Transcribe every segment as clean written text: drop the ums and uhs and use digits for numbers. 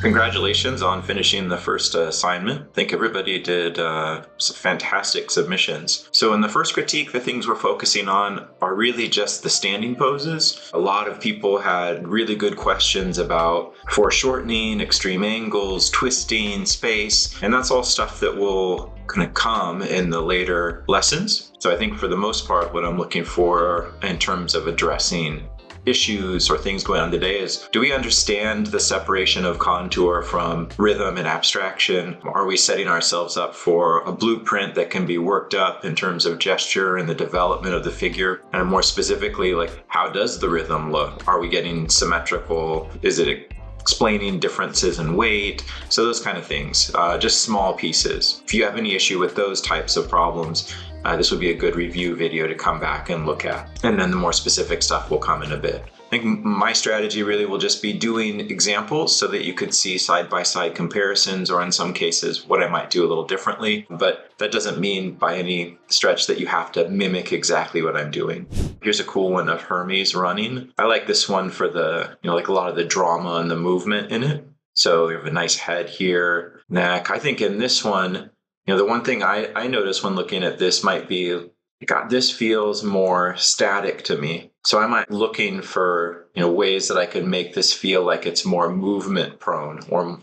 Congratulations on finishing the first assignment. I think everybody did some fantastic submissions. So in the first critique, the things we're focusing on are really just the standing poses. A lot of people had really good questions about foreshortening, extreme angles, twisting, space, and that's all stuff that will kind of come in the later lessons. So I think for the most part, what I'm looking for in terms of addressing issues or things going on today is, do we understand the separation of contour from rhythm and abstraction? Are we setting ourselves up for a blueprint that can be worked up in terms of gesture and the development of the figure? And more specifically, like, how does the rhythm look? Are we getting symmetrical? Is it explaining differences in weight? So those kind of things, just small pieces. If you have any issue with those types of problems, this would be a good review video to come back and look at. And then the more specific stuff will come in a bit. I think my strategy really will just be doing examples so that you could see side-by-side comparisons, or in some cases what I might do a little differently. But that doesn't mean by any stretch that you have to mimic exactly what I'm doing. Here's a cool one of Hermes running. I like this one for the, like a lot of the drama and the movement in it. So we have a nice head here, neck. I think in this one, the one thing I notice when looking at this might be, God, this feels more static to me. So I might looking for, ways that I could make this feel like it's more movement prone, or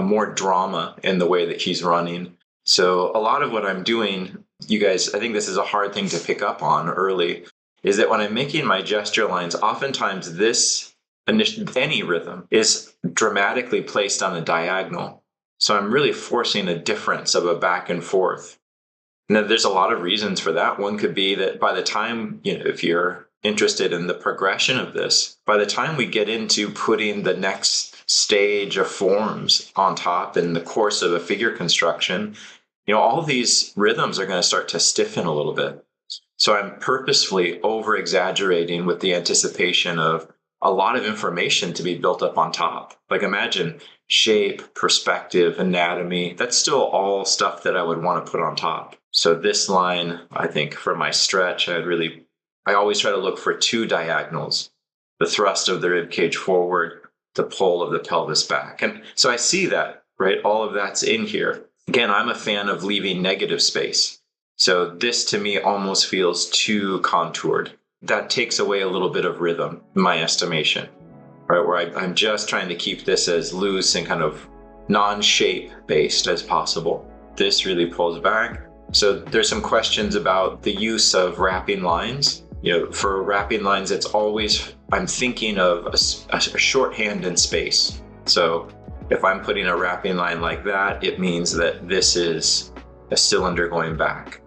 more drama in the way that he's running. So a lot of what I'm doing, you guys, I think this is a hard thing to pick up on early, is that when I'm making my gesture lines, oftentimes any rhythm is dramatically placed on a diagonal. So I'm really forcing a difference of a back and forth. Now, there's a lot of reasons for that. One could be that by the time, if you're interested in the progression of this, by the time we get into putting the next stage of forms on top in the course of a figure construction, all these rhythms are going to start to stiffen a little bit. So I'm purposefully over-exaggerating with the anticipation of a lot of information to be built up on top. Like, imagine shape, perspective, anatomy. That's still all stuff that I would want to put on top. So this line, I think for my stretch, I always try to look for two diagonals: the thrust of the rib cage forward, the pull of the pelvis back. And so I see that, right? All of that's in here. Again, I'm a fan of leaving negative space. So this to me almost feels too contoured. That takes away a little bit of rhythm, in my estimation, right? Where I'm just trying to keep this as loose and kind of non-shape based as possible. This really pulls back. So there's some questions about the use of wrapping lines. For wrapping lines, it's always, I'm thinking of a shorthand in space. So if I'm putting a wrapping line like that, it means that this is a cylinder going back.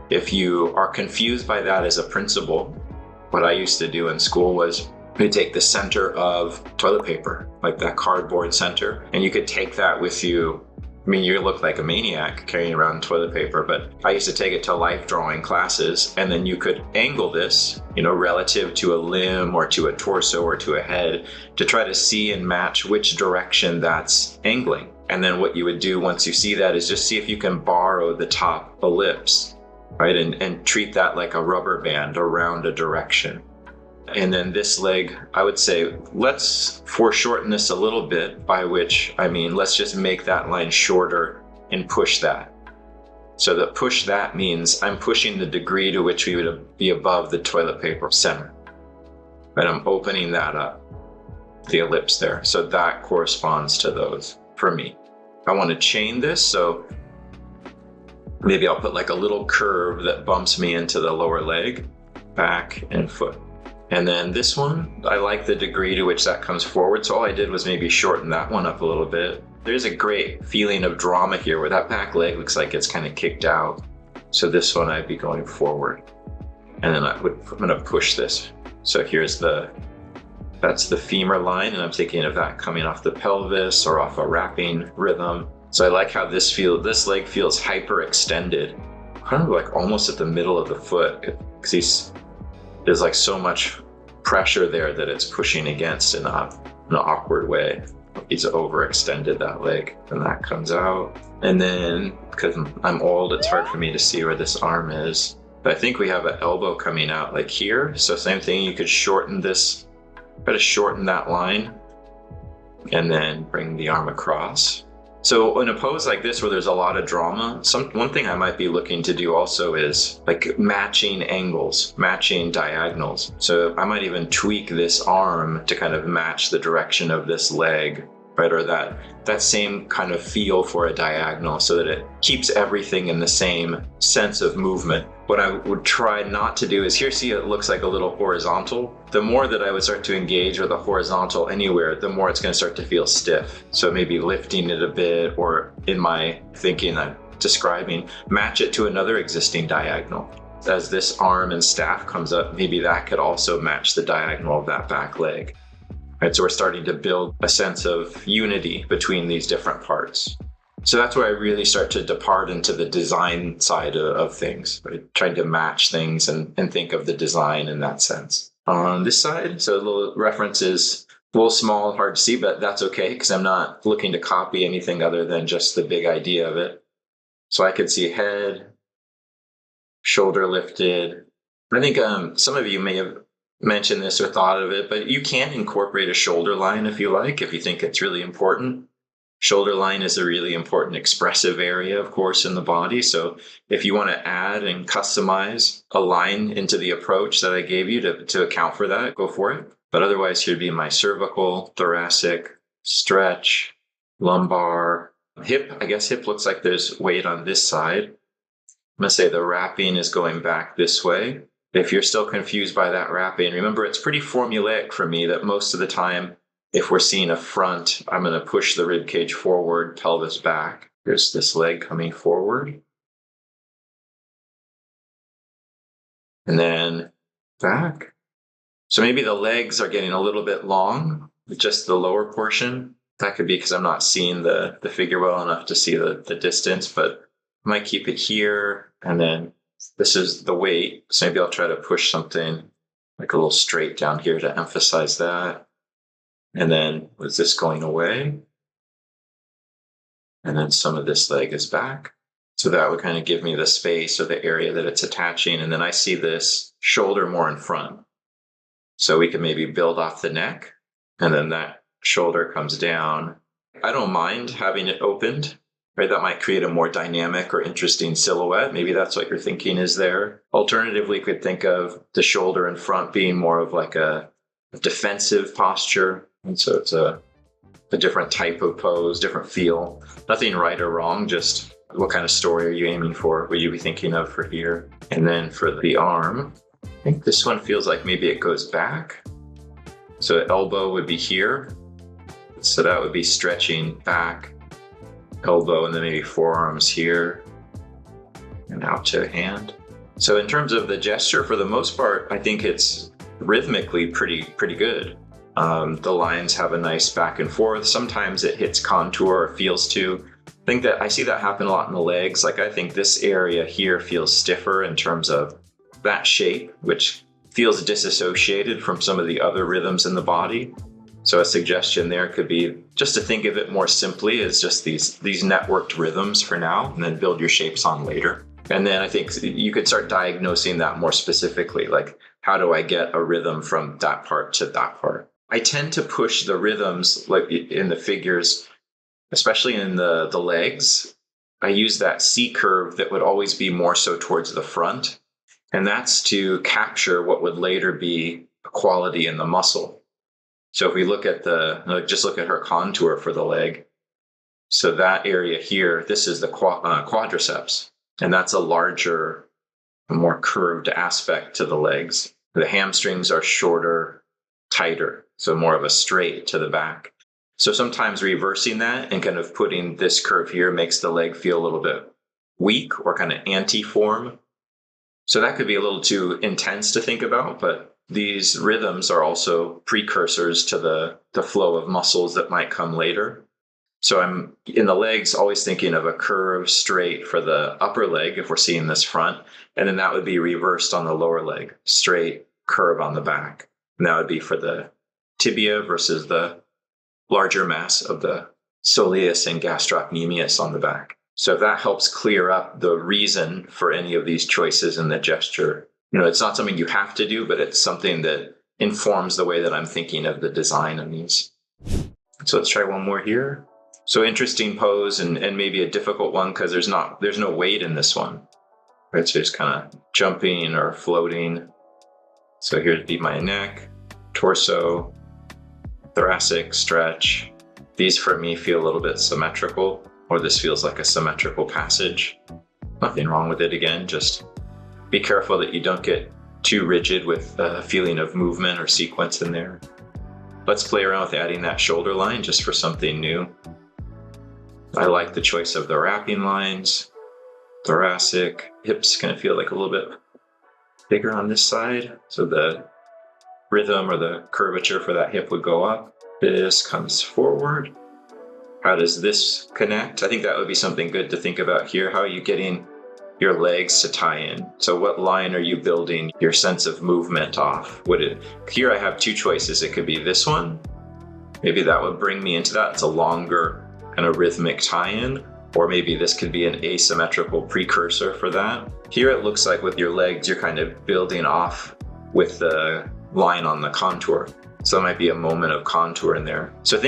If you are confused by that as a principle, what I used to do in school was you take the center of toilet paper, like that cardboard center, and you could take that with you. I mean, you look like a maniac carrying around toilet paper, but I used to take it to life drawing classes, and then you could angle this, relative to a limb or to a torso or to a head, to try to see and match which direction that's angling. And then what you would do once you see that is just see if you can borrow the top ellipse, right? And treat that like a rubber band around a direction. And then this leg, I would say, let's foreshorten this a little bit, by which I mean, let's just make that line shorter and push that. So that push that means I'm pushing the degree to which we would be above the toilet paper center. But I'm opening that up, the ellipse there. So that corresponds to those for me. I want to chain this, so maybe I'll put like a little curve that bumps me into the lower leg, back, and foot. And then this one, I like the degree to which that comes forward. So all I did was maybe shorten that one up a little bit. There's a great feeling of drama here where that back leg looks like it's kind of kicked out. So this one I'd be going forward. And then I'm gonna push this. So that's the femur line, and I'm thinking of that coming off the pelvis or off a wrapping rhythm. So I like how this leg feels hyperextended, kind of like almost at the middle of the foot, because there's like so much pressure there that it's pushing against in an awkward way. He's overextended that leg, and that comes out. And then, because I'm old, it's hard for me to see where this arm is. But I think we have an elbow coming out like here. So same thing, you could shorten this, try to shorten that line. and then bring the arm across. So in a pose like this where there's a lot of drama, one thing I might be looking to do also is like matching angles, matching diagonals. So I might even tweak this arm to kind of match the direction of this leg, right? Or that same kind of feel for a diagonal so that it keeps everything in the same sense of movement. What I would try not to do is here, see, it looks like a little horizontal. The more that I would start to engage with a horizontal anywhere, the more it's going to start to feel stiff. So maybe lifting it a bit, or in my thinking, I'm describing, match it to another existing diagonal. As this arm and staff comes up, maybe that could also match the diagonal of that back leg. Right, so we're starting to build a sense of unity between these different parts. So that's where I really start to depart into the design side of things, right? Trying to match things and think of the design in that sense. On this side, so the little reference is a little small, hard to see, but that's okay because I'm not looking to copy anything other than just the big idea of it. So I could see head, shoulder lifted. I think some of you may have mentioned this or thought of it, but you can incorporate a shoulder line if you like, if you think it's really important. Shoulder line is a really important expressive area, of course, in the body. So if you want to add and customize a line into the approach that I gave you to account for that, go for it. But otherwise, here'd be my cervical, thoracic, stretch, lumbar, hip. I guess hip looks like there's weight on this side. I'm going to say the wrapping is going back this way. If you're still confused by that wrapping, remember it's pretty formulaic for me that most of the time, if we're seeing a front, I'm going to push the rib cage forward, pelvis back. Here's this leg coming forward. And then back. So maybe the legs are getting a little bit long, just the lower portion. That could be because I'm not seeing the figure well enough to see the distance, but I might keep it here. And then this is the weight. So maybe I'll try to push something like a little straight down here to emphasize that. And then was this going away? And then some of this leg is back. So that would kind of give me the space or the area that it's attaching. And then I see this shoulder more in front. So we can maybe build off the neck, and then that shoulder comes down. I don't mind having it opened, right? That might create a more dynamic or interesting silhouette. Maybe that's what you're thinking is there. Alternatively, you could think of the shoulder in front being more of like a defensive posture. And so it's a different type of pose, different feel. Nothing right or wrong, just what kind of story are you aiming for? What you be thinking of for here? And then for the arm, I think this one feels like maybe it goes back. So elbow would be here. So that would be stretching back, elbow, and then maybe forearms here and out to hand. So in terms of the gesture, for the most part, I think it's rhythmically pretty good. The lines have a nice back and forth. Sometimes it hits contour or feels to. I think that I see that happen a lot in the legs. Like I think this area here feels stiffer in terms of that shape, which feels disassociated from some of the other rhythms in the body. So a suggestion there could be just to think of it more simply as just these networked rhythms for now, and then build your shapes on later. And then I think you could start diagnosing that more specifically, like how do I get a rhythm from that part to that part? I tend to push the rhythms like in the figures, especially in the legs. I use that C curve that would always be more so towards the front. And that's to capture what would later be a quality in the muscle. So if we look at just look at her contour for the leg. So that area here, this is the quadriceps. And that's a larger, more curved aspect to the legs. The hamstrings are shorter, tighter, so more of a straight to the back. So sometimes reversing that and kind of putting this curve here makes the leg feel a little bit weak or kind of anti-form. So that could be a little too intense to think about, but these rhythms are also precursors to the flow of muscles that might come later. So I'm in the legs always thinking of a curve straight for the upper leg if we're seeing this front, and then that would be reversed on the lower leg, straight curve on the back. And that would be for the tibia versus the larger mass of the soleus and gastrocnemius on the back. So if that helps clear up the reason for any of these choices in the gesture, it's not something you have to do, but it's something that informs the way that I'm thinking of the design of these. So let's try one more here. So interesting pose and maybe a difficult one because there's no weight in this one. Right, so just kind of jumping or floating. So here'd be my neck, torso, thoracic stretch. These for me feel a little bit symmetrical, or this feels like a symmetrical passage. Nothing wrong with it again, just be careful that you don't get too rigid with a feeling of movement or sequence in there. Let's play around with adding that shoulder line just for something new. I like the choice of the wrapping lines. Thoracic, hips gonna feel like a little bit bigger on this side. So the rhythm or the curvature for that hip would go up. This comes forward. How does this connect? I think that would be something good to think about here. How are you getting your legs to tie in? So what line are you building your sense of movement off? Here I have two choices. It could be this one. Maybe that would bring me into that. It's a longer kind of rhythmic tie-in. Or maybe this could be an asymmetrical precursor for that. Here it looks like with your legs, you're kind of building off with the line on the contour. So it might be a moment of contour in there. So I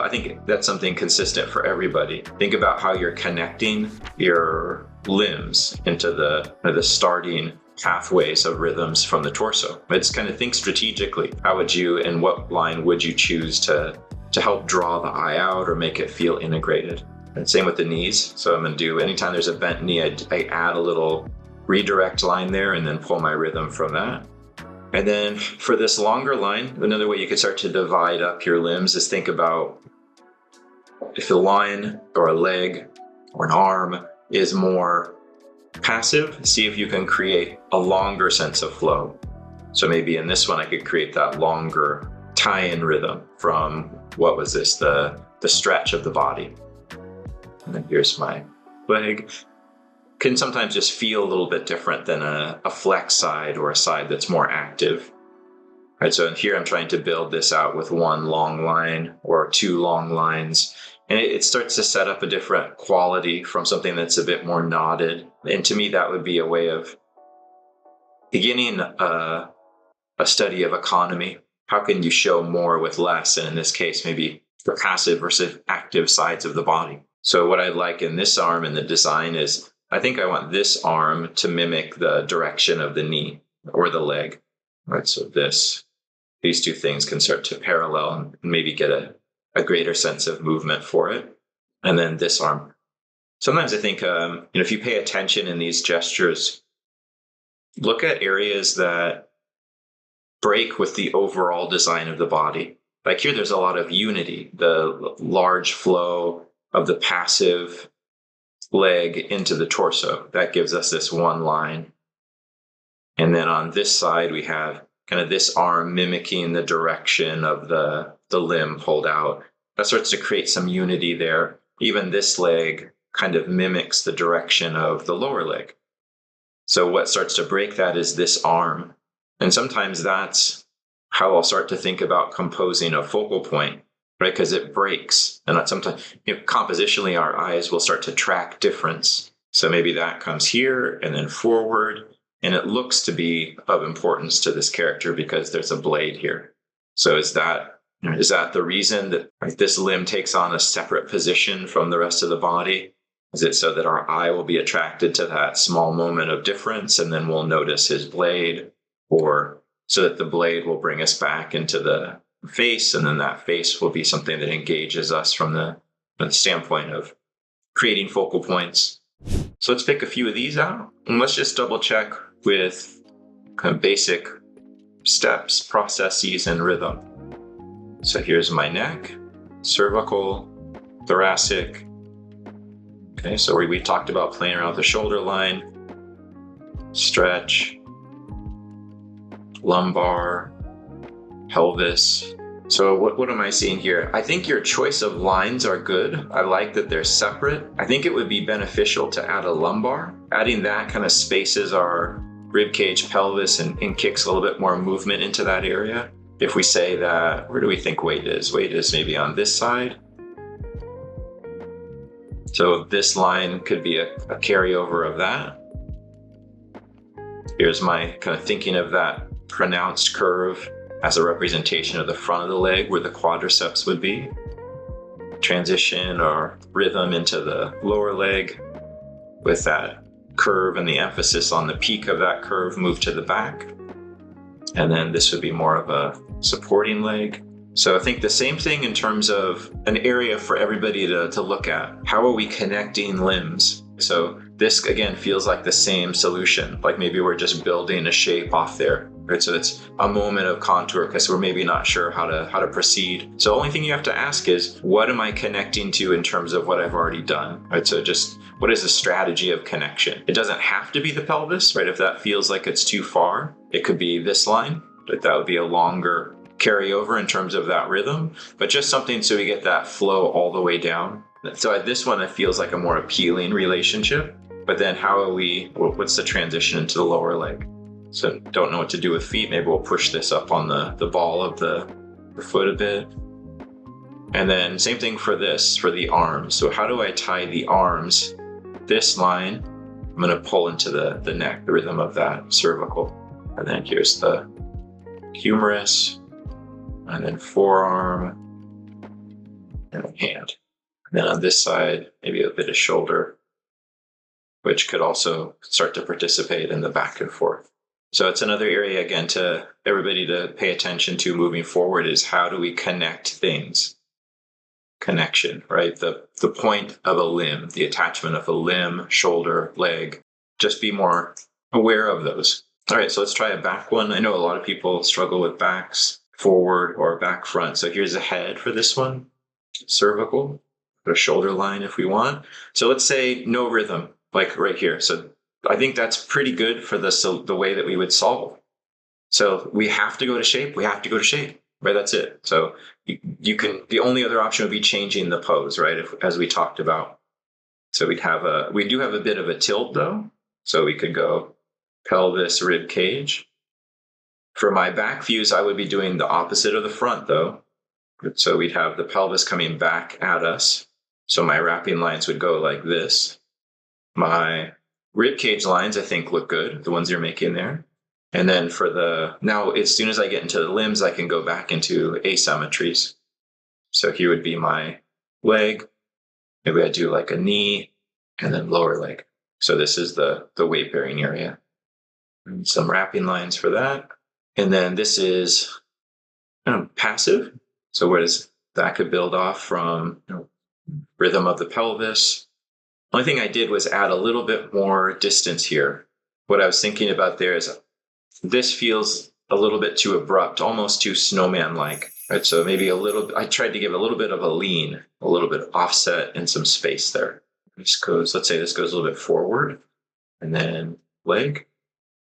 think that's something consistent for everybody. Think about how you're connecting your limbs into the starting pathways of rhythms from the torso. Just kind of think strategically. How would you, and what line would you choose to help draw the eye out or make it feel integrated? And same with the knees. So I'm gonna do, anytime there's a bent knee, I add a little redirect line there and then pull my rhythm from that. And then for this longer line, another way you could start to divide up your limbs is think about if a line or a leg or an arm is more passive, see if you can create a longer sense of flow. So maybe in this one, I could create that longer tie-in rhythm from, what was this, the stretch of the body. And then here's my leg. Can sometimes just feel a little bit different than a flex side or a side that's more active. Right, so here I'm trying to build this out with one long line or two long lines. And it starts to set up a different quality from something that's a bit more knotted. And to me, that would be a way of beginning a study of economy. How can you show more with less? And in this case, maybe the passive versus active sides of the body. So what I like in this arm in the design is, I think I want this arm to mimic the direction of the knee or the leg. Right, so these two things can start to parallel and maybe get a greater sense of movement for it. And then this arm. Sometimes I think, if you pay attention in these gestures, look at areas that break with the overall design of the body. Like here, there's a lot of unity, the large flow of the passive leg into the torso. That gives us this one line. And then on this side, we have kind of this arm mimicking the direction of the limb pulled out. That starts to create some unity there. Even this leg kind of mimics the direction of the lower leg. So what starts to break that is this arm. And sometimes that's how I'll start to think about composing a focal point, right? Because it breaks. And sometimes, compositionally, our eyes will start to track difference. So maybe that comes here and then forward. And it looks to be of importance to this character because there's a blade here. So is that the reason that this limb takes on a separate position from the rest of the body? Is it so that our eye will be attracted to that small moment of difference and then we'll notice his blade? Or so that the blade will bring us back into the face, and then that face will be something that engages us from the standpoint of creating focal points. So let's pick a few of these out, and let's just double check with kind of basic steps, processes, and rhythm. So here's my neck, cervical, thoracic. Okay, so we talked about playing around with the shoulder line, stretch, lumbar, pelvis. So what am I seeing here? I think your choice of lines are good. I like that they're separate. I think it would be beneficial to add a lumbar. Adding that kind of spaces our rib cage, pelvis, and kicks a little bit more movement into that area. If we say that, where do we think weight is? Weight is maybe on this side. So this line could be a carryover of that. Here's my kind of thinking of that pronounced curve as a representation of the front of the leg where the quadriceps would be. transition or rhythm into the lower leg with that curve and the emphasis on the peak of that curve move to the back. And then this would be more of a supporting leg. So I think the same thing in terms of an area for everybody to look at. How are we connecting limbs? So this again feels like the same solution, like maybe we're just building a shape off there, right? So it's a moment of contour because we're maybe not sure how to proceed. So the only thing you have to ask is, what am I connecting to in terms of what I've already done, right? So just what is the strategy of connection? It doesn't have to be the pelvis, right? If that feels like it's too far, it could be this line, but that would be a longer carryover in terms of that rhythm, but just something so we get that flow all the way down. So at this one, it feels like a more appealing relationship, but then what's the transition into the lower leg? So don't know what to do with feet. Maybe we'll push this up on the ball of the foot a bit. And then same thing for this, for the arms. So how do I tie the arms? This line, I'm gonna pull into the neck, the rhythm of that cervical. And then here's the humerus, and then forearm, and hand. And then on this side, maybe a bit of shoulder, which could also start to participate in the back and forth. So it's another area, again, to everybody to pay attention to moving forward is how do we connect things? Connection, right? The point of a limb, the attachment of a limb, shoulder, leg, just be more aware of those. All right, so let's try a back one. I know a lot of people struggle with backs, forward or back front. So here's a head for this one, cervical, a shoulder line if we want. So let's say no rhythm, like right here. So I think that's pretty good for the way that we would solve. So we have to go to shape, right? That's it. So you can, the only other option would be changing the pose, right? As we talked about. So we do have a bit of a tilt though. So we could go pelvis, rib cage. For my back views, I would be doing the opposite of the front though. So we'd have the pelvis coming back at us. So my wrapping lines would go like this. My rib cage lines, I think, look good, the ones you're making there. And then now as soon as I get into the limbs, I can go back into asymmetries. So here would be my leg. Maybe I do like a knee and then lower leg. So this is the weight bearing area. And some wrapping lines for that. And then this is passive. So where does that could build off from rhythm of the pelvis. Only thing I did was add a little bit more distance here. What I was thinking about there is this feels a little bit too abrupt, almost too snowman-like. Right? So maybe I tried to give a little bit of a lean, a little bit of offset and some space there. Let's say this goes a little bit forward and then leg.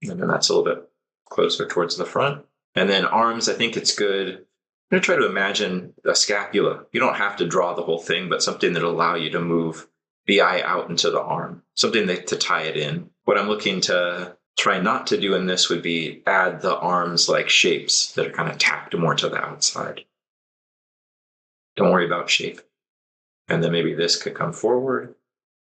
And then that's a little bit closer towards the front. And then arms, I think it's good. I'm going to try to imagine a scapula. You don't have to draw the whole thing, but something that'll allow you to move the eye out into the arm, something to tie it in. What I'm looking to try not to do in this would be add the arms like shapes that are kind of tacked more to the outside. Don't worry about shape. And then maybe this could come forward.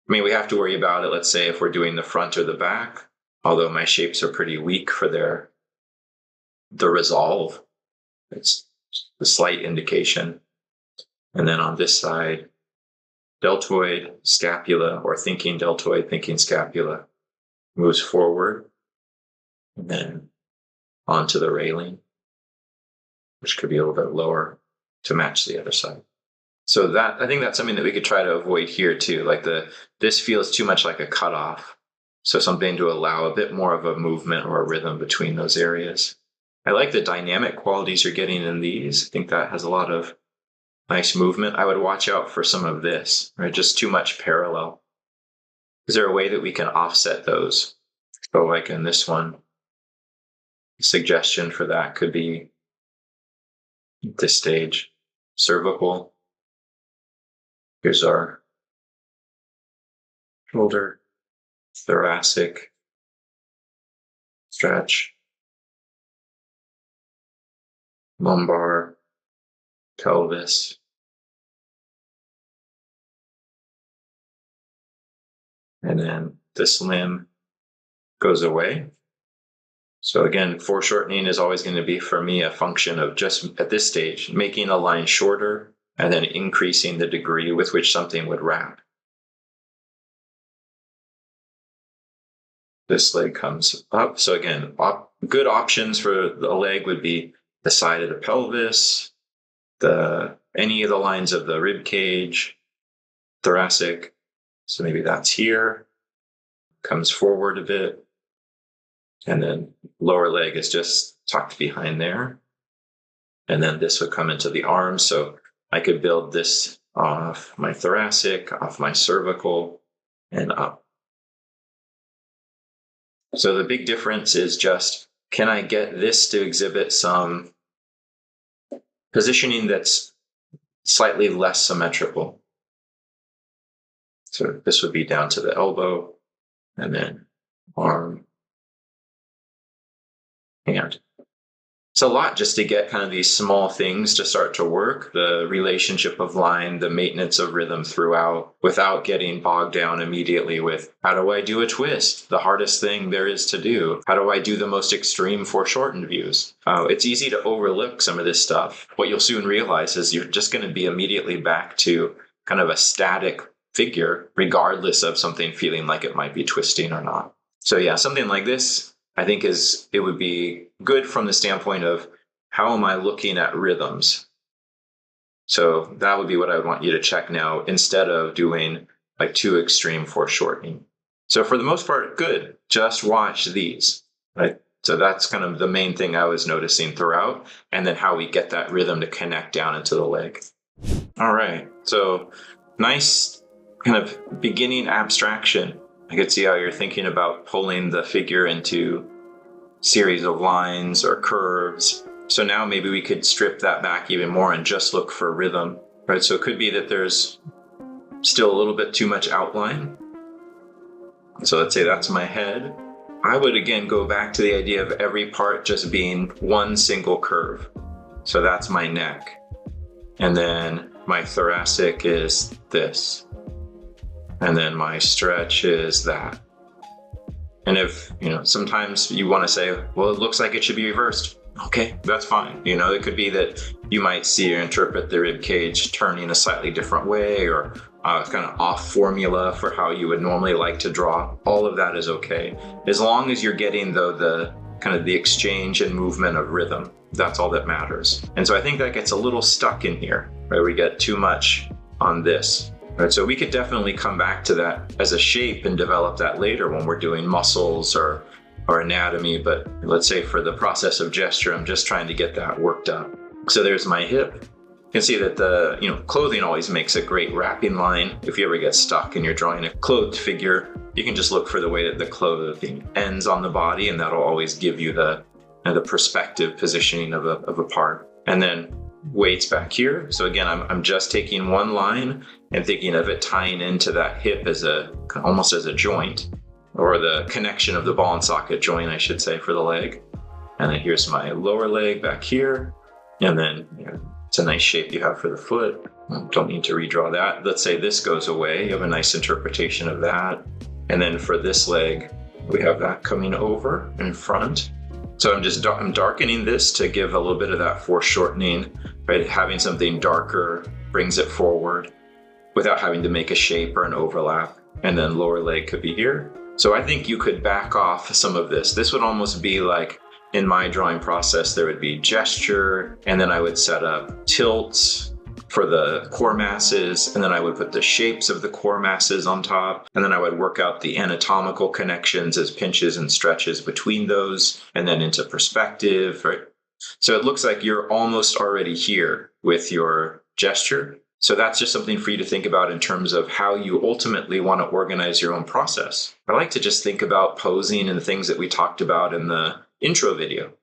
I mean, we have to worry about it, let's say, if we're doing the front or the back, although my shapes are pretty weak for the resolve. It's a slight indication. And then on this side, deltoid, scapula, or thinking deltoid, thinking scapula, moves forward and then onto the railing, which could be a little bit lower to match the other side. So I think that's something that we could try to avoid here too. Like this feels too much like a cutoff. So something to allow a bit more of a movement or a rhythm between those areas. I like the dynamic qualities you're getting in these. I think that has a lot of nice movement. I would watch out for some of this, right? Just too much parallel. Is there a way that we can offset those? So like in this one, suggestion for that could be this stage, cervical. Here's our shoulder, thoracic, stretch, lumbar, pelvis. And then this limb goes away. So again, foreshortening is always going to be for me a function of just at this stage, making a line shorter and then increasing the degree with which something would wrap. This leg comes up. So again, good options for the leg would be the side of the pelvis, any of the lines of the rib cage, thoracic. So maybe that's here, comes forward a bit. And then lower leg is just tucked behind there. And then this would come into the arms. So I could build this off my thoracic, off my cervical, and up. So the big difference is just, can I get this to exhibit some positioning that's slightly less symmetrical? So this would be down to the elbow, and then arm, hand. It's a lot just to get kind of these small things to start to work, the relationship of line, the maintenance of rhythm throughout, without getting bogged down immediately with, how do I do a twist? The hardest thing there is to do. How do I do the most extreme foreshortened views? It's easy to overlook some of this stuff. What you'll soon realize is you're just going to be immediately back to kind of a static figure, regardless of something feeling like it might be twisting or not. So yeah, something like this, I think it would be good from the standpoint of, how am I looking at rhythms? So that would be what I would want you to check now, instead of doing like too extreme foreshortening. So for the most part, good. Just watch these, right? So that's kind of the main thing I was noticing throughout, and then how we get that rhythm to connect down into the leg. All right, so nice kind of beginning abstraction. I could see how you're thinking about pulling the figure into series of lines or curves. So now maybe we could strip that back even more and just look for rhythm, right? So it could be that there's still a little bit too much outline. So let's say that's my head. I would again go back to the idea of every part just being one single curve. So that's my neck. And then my thoracic is this. And then my stretch is that. And if, sometimes you want to say, well, it looks like it should be reversed. Okay, that's fine. It could be that you might see or interpret the rib cage turning a slightly different way, or kind of off formula for how you would normally like to draw. All of that is okay. As long as you're getting, though, the kind of the exchange and movement of rhythm, that's all that matters. And so I think that gets a little stuck in here, right? We get too much on this. Right, so we could definitely come back to that as a shape and develop that later when we're doing muscles or anatomy. But let's say for the process of gesture, I'm just trying to get that worked up. So there's my hip. You can see that the clothing always makes a great wrapping line. If you ever get stuck and you're drawing a clothed figure, you can just look for the way that the clothing ends on the body, and that'll always give you the perspective positioning of a part. And then weights back here. So again, I'm just taking one line and thinking of it tying into that hip as almost as a joint, or the connection of the ball and socket joint, I should say, for the leg. And then here's my lower leg back here. And then it's a nice shape you have for the foot. Don't need to redraw that. Let's say this goes away. You have a nice interpretation of that. And then for this leg, we have that coming over in front. So I'm darkening this to give a little bit of that foreshortening, right? Having something darker brings it forward without having to make a shape or an overlap. And then lower leg could be here. So I think you could back off some of this. This would almost be like, in my drawing process, there would be gesture, and then I would set up tilts for the core masses, and then I would put the shapes of the core masses on top, and then I would work out the anatomical connections as pinches and stretches between those, and then into perspective, right? So it looks like you're almost already here with your gesture. So that's just something for you to think about in terms of how you ultimately want to organize your own process. I like to just think about posing and the things that we talked about in the intro video.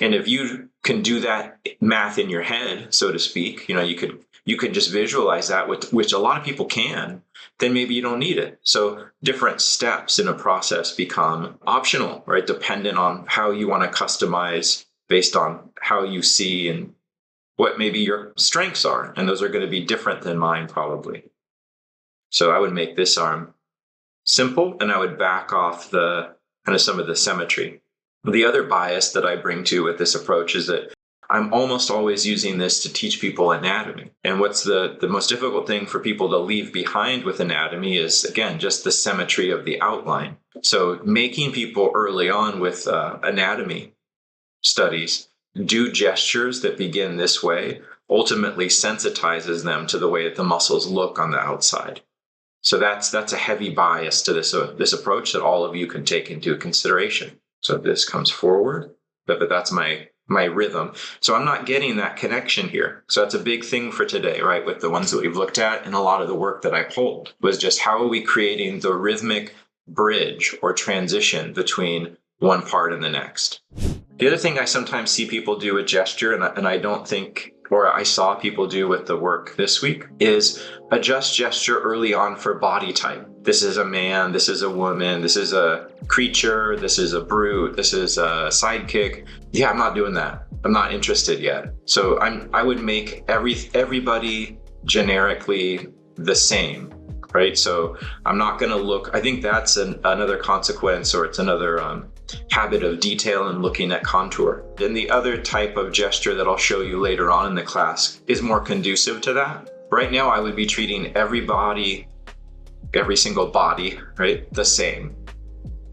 And if you can do that math in your head, so to speak, you could just visualize that, which a lot of people can, then maybe you don't need it. So different steps in a process become optional, right? Dependent on how you want to customize based on how you see and what maybe your strengths are. And those are going to be different than mine probably. So I would make this arm simple, and I would back off the kind of some of the symmetry. The other bias that I bring to with this approach is that I'm almost always using this to teach people anatomy. And what's the most difficult thing for people to leave behind with anatomy is, again, just the symmetry of the outline. So making people early on with anatomy studies do gestures that begin this way ultimately sensitizes them to the way that the muscles look on the outside. So that's a heavy bias to this approach that all of you can take into consideration. So this comes forward, but that's my rhythm. So I'm not getting that connection here. So that's a big thing for today, right? With the ones that we've looked at, and a lot of the work that I pulled was just how are we creating the rhythmic bridge or transition between one part and the next. The other thing I sometimes see people do with gesture, and I don't think, or I saw people do with the work this week, is adjust gesture early on for body type. This is a man, this is a woman, this is a creature, this is a brute, this is a sidekick. Yeah, I'm not doing that. I'm not interested yet. So I would make everybody generically the same, right? So I'm not going to look, I think that's another consequence, or it's another habit of detail and looking at contour. Then the other type of gesture that I'll show you later on in the class is more conducive to that. Right now, I would be treating every single body, right, the same.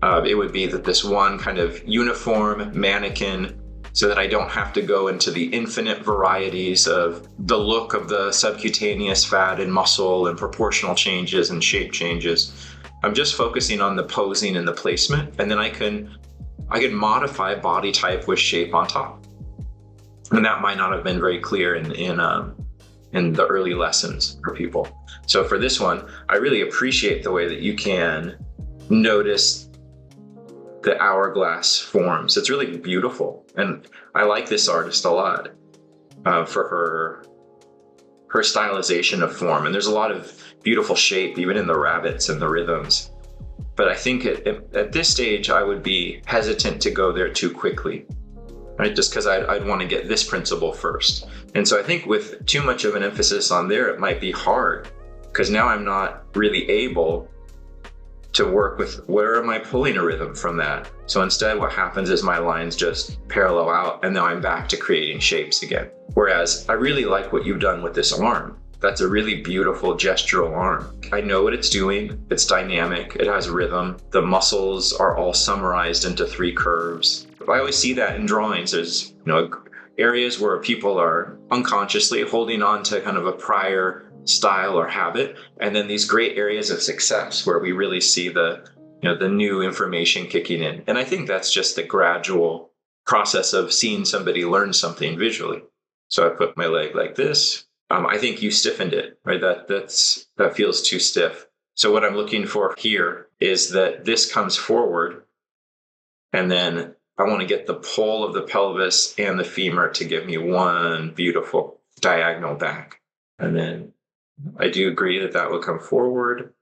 It would be that this one kind of uniform mannequin, so that I don't have to go into the infinite varieties of the look of the subcutaneous fat and muscle and proportional changes and shape changes. I'm just focusing on the posing and the placement, and then I can modify body type with shape on top. And that might not have been very clear in the early lessons for people. So for this one, I really appreciate the way that you can notice the hourglass forms. It's really beautiful. And I like this artist a lot for her stylization of form. And there's a lot of beautiful shape, even in the rabbits and the rhythms. But I think at this stage, I would be hesitant to go there too quickly, right? Just because I'd want to get this principle first. And so I think with too much of an emphasis on there, it might be hard, because now I'm not really able to work with where am I pulling a rhythm from that. So instead what happens is my lines just parallel out, and now I'm back to creating shapes again. Whereas I really like what you've done with this arm. That's a really beautiful gestural arm. I know what it's doing. It's dynamic, it has rhythm. The muscles are all summarized into 3 curves. I always see that in drawings. There's, areas where people are unconsciously holding on to kind of a prior style or habit, and then these great areas of success where we really see the new information kicking in. And I think that's just the gradual process of seeing somebody learn something visually. So I put my leg like this. I think you stiffened it, right? That feels too stiff. So what I'm looking for here is that this comes forward, and then I want to get the pull of the pelvis and the femur to give me one beautiful diagonal back. And then I do agree that would come forward.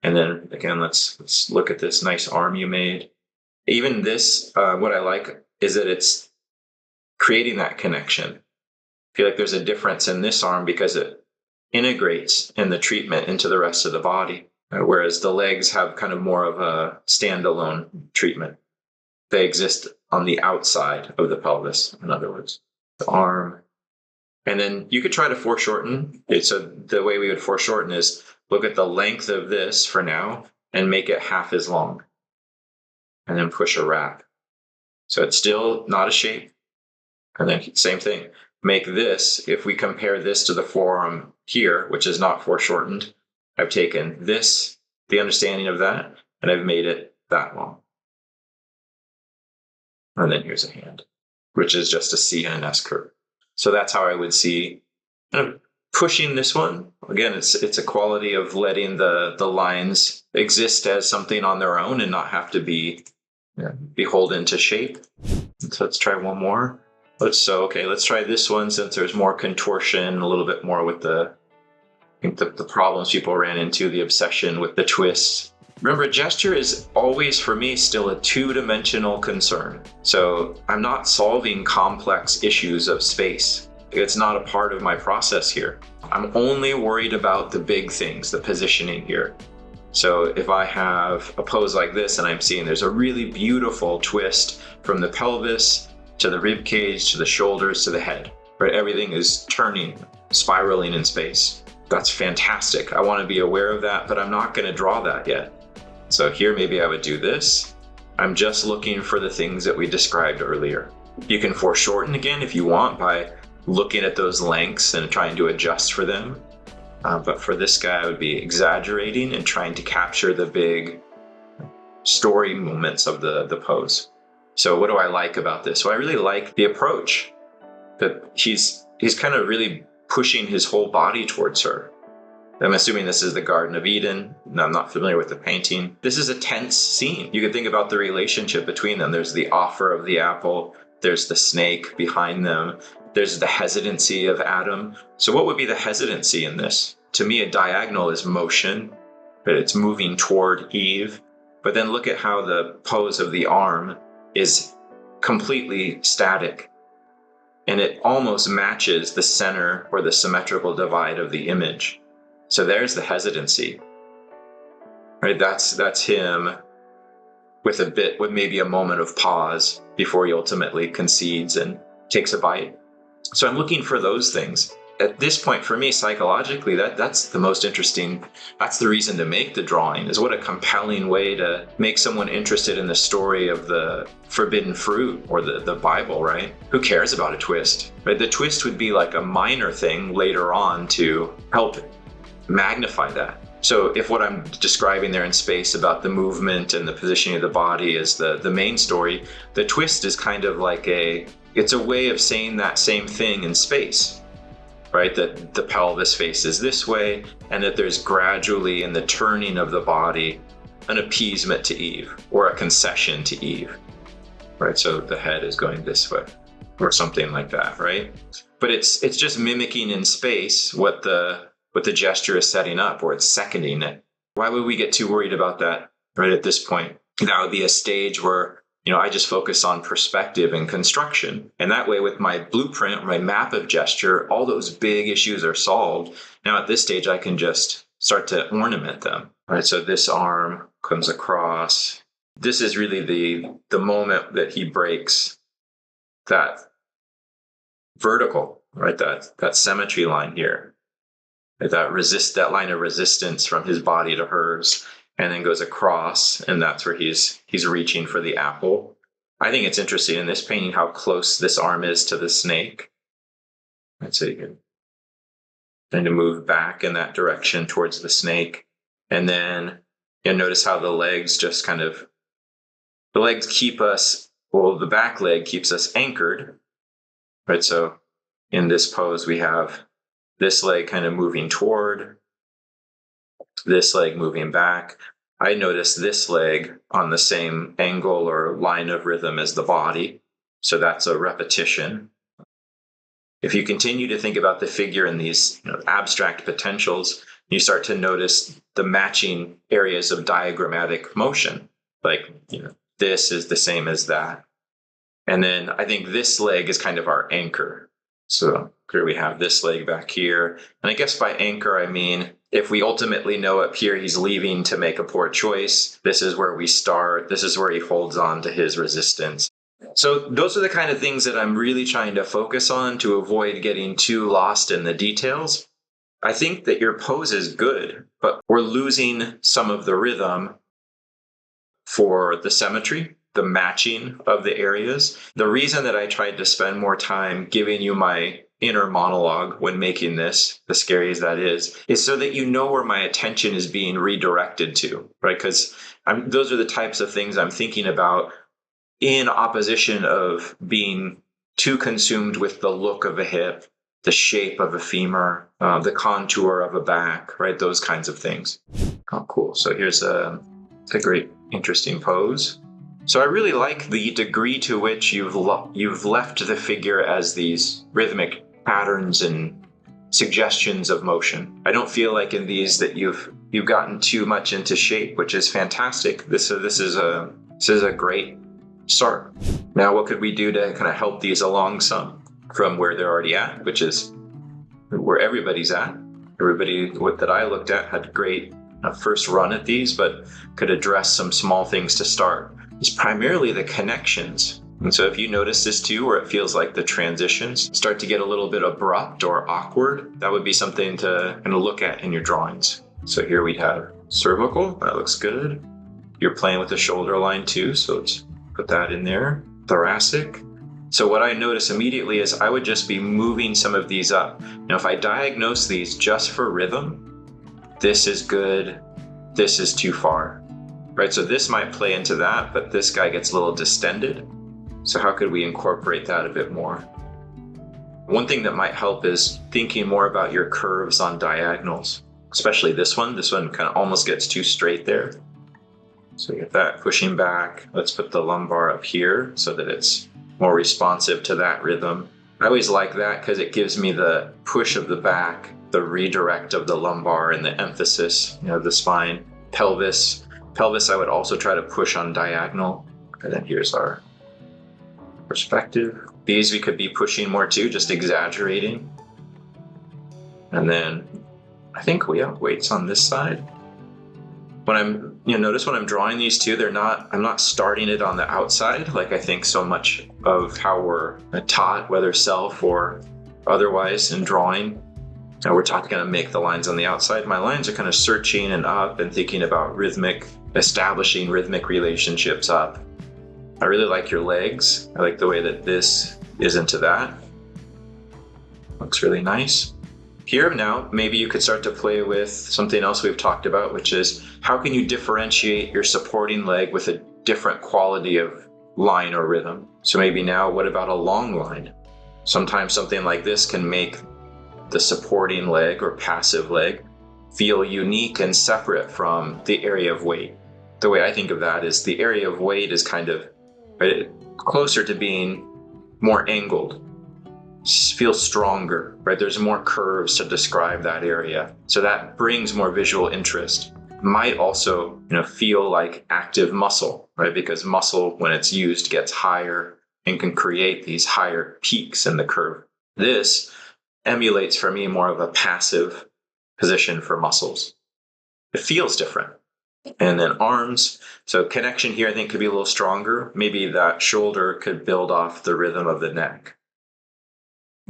And then again, let's look at this nice arm you made. Even this, what I like is that it's creating that connection. I feel like there's a difference in this arm because it integrates in the treatment into the rest of the body, whereas the legs have kind of more of a standalone treatment. They exist on the outside of the pelvis, in other words. The arm. And then you could try to foreshorten. So the way we would foreshorten is look at the length of this for now and make it half as long. And then push a wrap. So it's still not a shape. And then same thing. Make this, if we compare this to the forearm here, which is not foreshortened, I've taken this, the understanding of that, and I've made it that long. And then here's a hand, which is just a C and an S curve. So that's how I would see kind of pushing this one. Again, it's a quality of letting the lines exist as something on their own and not have to be beholden to shape. So let's try one more. Let's try this one, since there's more contortion, a little bit more with the problems people ran into, the obsession with the twists. Remember, gesture is always, for me, still a 2-dimensional concern. So I'm not solving complex issues of space. It's not a part of my process here. I'm only worried about the big things, the positioning here. So if I have a pose like this and I'm seeing there's a really beautiful twist from the pelvis to the rib cage, to the shoulders, to the head, right? Everything is turning, spiraling in space. That's fantastic. I want to be aware of that, but I'm not going to draw that yet. So here, maybe I would do this. I'm just looking for the things that we described earlier. You can foreshorten again if you want by looking at those lengths and trying to adjust for them. But for this guy, I would be exaggerating and trying to capture the big story moments of the pose. So what do I like about this? Well, I really like the approach that he's kind of really pushing his whole body towards her. I'm assuming this is the Garden of Eden. I'm not familiar with the painting. This is a tense scene. You can think about the relationship between them. There's the offer of the apple. There's the snake behind them. There's the hesitancy of Adam. So what would be the hesitancy in this? To me, a diagonal is motion, but it's moving toward Eve. But then look at how the pose of the arm is completely static. And it almost matches the center or the symmetrical divide of the image. So there's the hesitancy, right? That's him with maybe a moment of pause before he ultimately concedes and takes a bite. So I'm looking for those things. At this point, for me, psychologically, that's the most interesting. That's the reason to make the drawing, is what a compelling way to make someone interested in the story of the forbidden fruit or the Bible, right? Who cares about a twist, right? The twist would be like a minor thing later on to help magnify that. So if what I'm describing there in space about the movement and the positioning of the body is the main story, the twist is kind of like it's a way of saying that same thing in space, right? That the pelvis faces this way, and that there's gradually in the turning of the body an appeasement to Eve or a concession to Eve, right? So the head is going this way or something like that, right? But it's just mimicking in space what the gesture is setting up, or it's seconding it. Why would we get too worried about that right at this point? That would be a stage where, I just focus on perspective and construction. And that way, with my blueprint, my map of gesture, all those big issues are solved. Now at this stage, I can just start to ornament them, right? So this arm comes across. This is really the moment that he breaks that vertical, right? That symmetry line here. That line of resistance from his body to hers, and then goes across, and that's where he's reaching for the apple. I think it's interesting in this painting how close this arm is to the snake. And so you can kind of move back in that direction towards the snake, and then notice how the legs keep us. Well, the back leg keeps us anchored, right? So in this pose, we have this leg kind of moving toward, this leg moving back. I notice this leg on the same angle or line of rhythm as the body. So that's a repetition. If you continue to think about the figure in these abstract potentials, you start to notice the matching areas of diagrammatic motion. Like, this is the same as that. And then I think this leg is kind of our anchor. So here we have this leg back here. And I guess by anchor, I mean, if we ultimately know up here he's leaving to make a poor choice, this is where we start. This is where he holds on to his resistance. So those are the kind of things that I'm really trying to focus on to avoid getting too lost in the details. I think that your pose is good, but we're losing some of the rhythm for the symmetry, the matching of the areas. The reason that I tried to spend more time giving you my inner monologue when making this, as scary as that is so that you know where my attention is being redirected to, right? Because those are the types of things I'm thinking about in opposition of being too consumed with the look of a hip, the shape of a femur, the contour of a back, right? Those kinds of things. Oh, cool. So here's a great, interesting pose. So I really like the degree to which you've left the figure as these rhythmic patterns and suggestions of motion. I don't feel like in these that you've gotten too much into shape, which is fantastic. This is a great start. Now, what could we do to kind of help these along some from where they're already at, which is where everybody's at. Everybody that I looked at had great first run at these, but could address some small things to start. It's primarily the connections. And so if you notice this too, where it feels like the transitions start to get a little bit abrupt or awkward, that would be something to kind of look at in your drawings. So here we have cervical, that looks good. You're playing with the shoulder line too, so let's put that in there. Thoracic. So what I notice immediately is I would just be moving some of these up. Now if I diagnose these just for rhythm, this is good, this is too far, right? So this might play into that, but this guy gets a little distended. So how could we incorporate that a bit more? One thing that might help is thinking more about your curves on diagonals, especially this one. This one kind of almost gets too straight there. So we get that pushing back. Let's put the lumbar up here so that it's more responsive to that rhythm. I always like that because it gives me the push of the back, the redirect of the lumbar, and the emphasis, the spine. Pelvis I would also try to push on diagonal. And then here's our perspective. These we could be pushing more too, just exaggerating. And then I think we have weights on this side. When I'm, notice when I'm drawing these two, I'm not starting it on the outside, like I think so much of how we're taught, whether self or otherwise in drawing. Now we're taught to kind of make the lines on the outside. My lines are kind of searching and up and thinking about establishing rhythmic relationships up. I really like your legs. I like the way that this is into that. Looks really nice. Here now, maybe you could start to play with something else we've talked about, which is how can you differentiate your supporting leg with a different quality of line or rhythm? So maybe now, what about a long line? Sometimes something like this can make the supporting leg or passive leg feel unique and separate from the area of weight. The way I think of that is the area of weight is kind of closer to being more angled. Feels stronger, right? There's more curves to describe that area. So that brings more visual interest. Might also, feel like active muscle, right? Because muscle, when it's used, gets higher and can create these higher peaks in the curve. This emulates for me more of a passive position for muscles. It feels different. And then arms. So connection here, I think, could be a little stronger. Maybe that shoulder could build off the rhythm of the neck.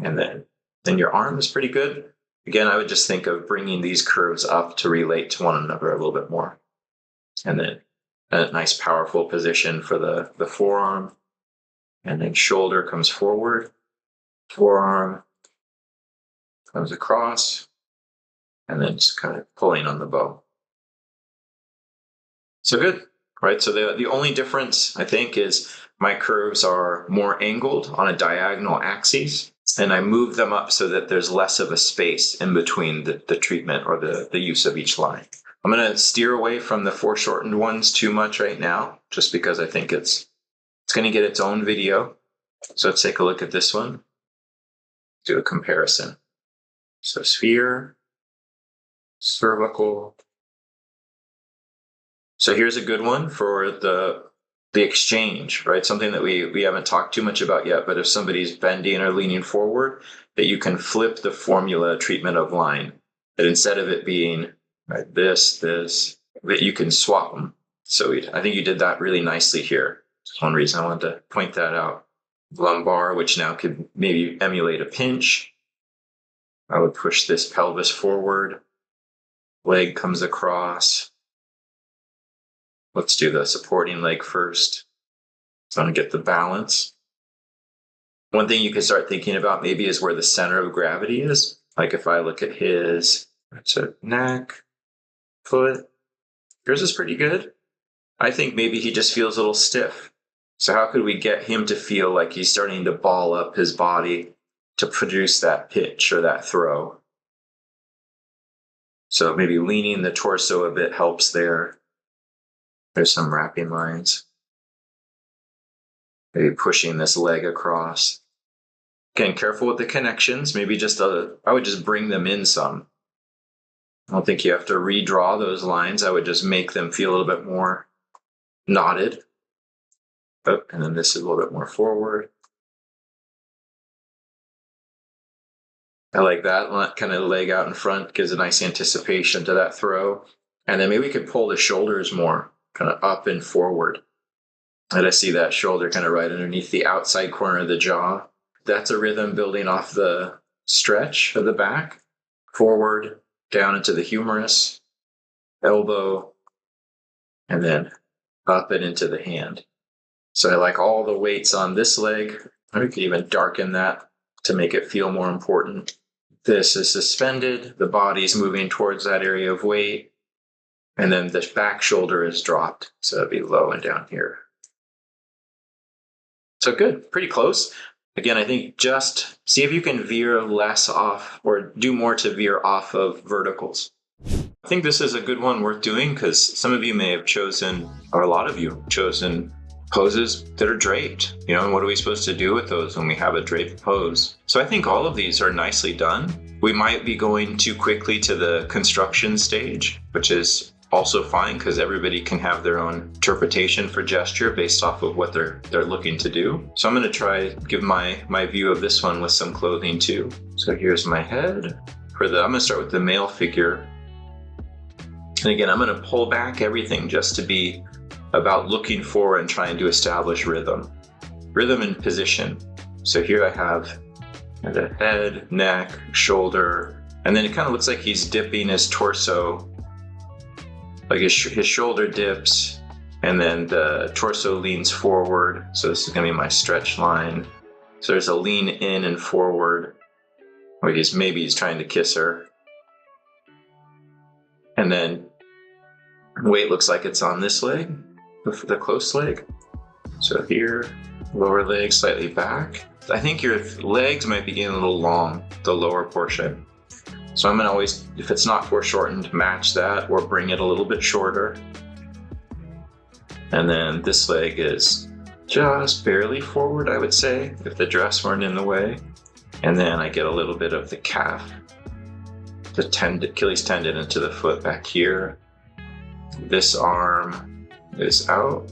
And then your arm is pretty good. Again, I would just think of bringing these curves up to relate to one another a little bit more. And then a nice powerful position for the forearm. And then shoulder comes forward. Forearm comes across. And then just kind of pulling on the bow. So good, right? So the only difference, I think, is my curves are more angled on a diagonal axis. And I move them up so that there's less of a space in between the treatment or the use of each line. I'm going to steer away from the foreshortened ones too much right now, just because I think it's going to get its own video. So let's take a look at this one. Do a comparison. So sphere, cervical. So here's a good one for the exchange, right? Something that we haven't talked too much about yet, but if somebody's bending or leaning forward, that you can flip the formula treatment of line. That instead of it being right, this, that you can swap them. So I think you did that really nicely here. That's one reason I wanted to point that out. Lumbar, which now could maybe emulate a pinch. I would push this pelvis forward. Leg comes across. Let's do the supporting leg first. So I'm going to get the balance. One thing you can start thinking about maybe is where the center of gravity is. Like if I look at his neck, foot, yours is pretty good. I think maybe he just feels a little stiff. So how could we get him to feel like he's starting to ball up his body to produce that pitch or that throw? So maybe leaning the torso a bit helps there. There's some wrapping lines. Maybe pushing this leg across. Again, careful with the connections. Maybe I would just bring them in some. I don't think you have to redraw those lines. I would just make them feel a little bit more knotted. Oh, and then this is a little bit more forward. I like that kind of leg out in front, gives a nice anticipation to that throw. And then maybe we could pull the shoulders more, kind of up and forward. And I see that shoulder kind of right underneath the outside corner of the jaw. That's a rhythm building off the stretch of the back, forward, down into the humerus, elbow, and then up and into the hand. So I like all the weights on this leg. I could even darken that to make it feel more important. This is suspended, the body's moving towards that area of weight, and then the back shoulder is dropped. So it'd be low and down here. So good, pretty close. Again, I think just see if you can veer less off or do more to veer off of verticals. I think this is a good one worth doing because some of you may have chosen, or a lot of you have chosen poses that are draped, and what are we supposed to do with those when we have a draped pose? So I think all of these are nicely done. We might be going too quickly to the construction stage, which is also fine because everybody can have their own interpretation for gesture based off of what they're looking to do. So I'm going to try give my view of this one with some clothing too. So here's my head. I'm going to start with the male figure. And again, I'm going to pull back everything just to be about looking for and trying to establish rhythm and position. So here I have the head, neck, shoulder, and then it kind of looks like he's dipping his torso. Like his shoulder dips, and then the torso leans forward. So this is going to be my stretch line. So there's a lean in and forward. Like maybe he's trying to kiss her. And then weight looks like it's on this leg, the close leg. So here, lower leg slightly back. I think your legs might be getting a little long, the lower portion. So I'm going to always, if it's not foreshortened, match that or bring it a little bit shorter. And then this leg is just barely forward, I would say, if the dress weren't in the way. And then I get a little bit of the calf, the Achilles tendon into the foot back here. This arm is out.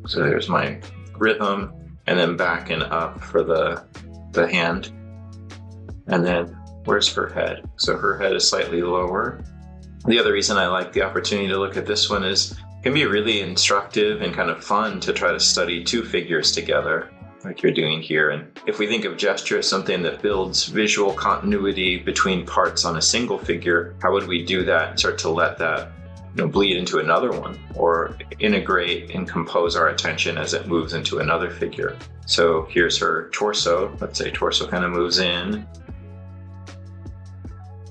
So there's my rhythm. And then back and up for the hand. And then where's her head? So her head is slightly lower. The other reason I like the opportunity to look at this one is it can be really instructive and kind of fun to try to study two figures together like you're doing here. And if we think of gesture as something that builds visual continuity between parts on a single figure, how would we do that and start to let that bleed into another one or integrate and compose our attention as it moves into another figure? So here's her torso. Let's say torso kind of moves in.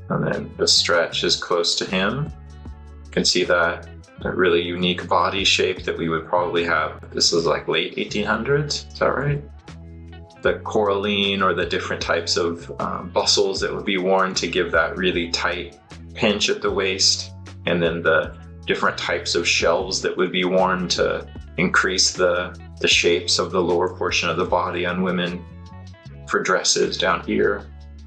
And then the stretch is close to him. You can see that really unique body shape that we would probably have. This is like late 1800s, is that right? The coralline or the different types of bustles that would be worn to give that really tight pinch at the waist. And then the different types of shelves that would be worn to increase the shapes of the lower portion of the body on women for dresses down here.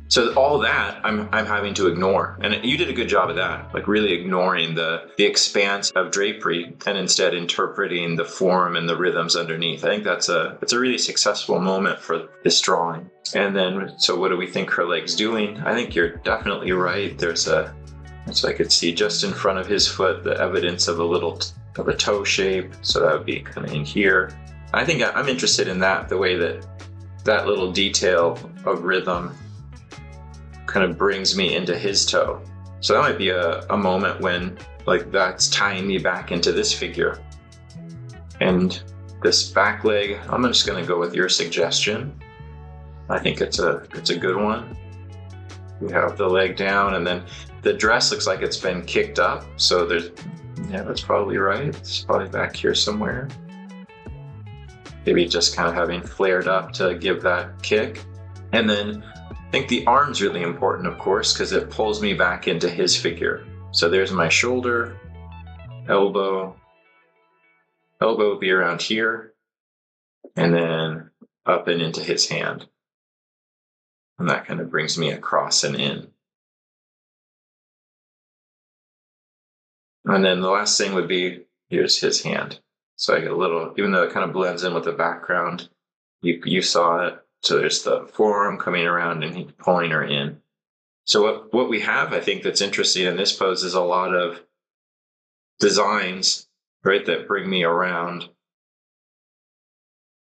So all that I'm having to ignore, and you did a good job of that, like really ignoring the expanse of drapery and instead interpreting the form and the rhythms underneath. I think it's a really successful moment for this drawing. And then, so what do we think her leg's doing? I think you're definitely right. So I could see just in front of his foot the evidence of a toe shape. So that would be kind of in here. I think I'm interested in that, the way that little detail of rhythm kind of brings me into his toe. So that might be a moment when like that's tying me back into this figure. And this back leg, I'm just going to go with your suggestion. I think it's a good one. We have the leg down, and then the dress looks like it's been kicked up. So that's probably right. It's probably back here somewhere. Maybe just kind of having flared up to give that kick. And then I think the arm's really important, of course, because it pulls me back into his figure. So there's my shoulder, elbow. Elbow would be around here, and then up and into his hand. And that kind of brings me across and in. And then the last thing would be, here's his hand. So I get a little, even though it kind of blends in with the background, you saw it. So there's the forearm coming around and he's pulling her in. So what we have, I think, that's interesting in this pose is a lot of designs, right, that bring me around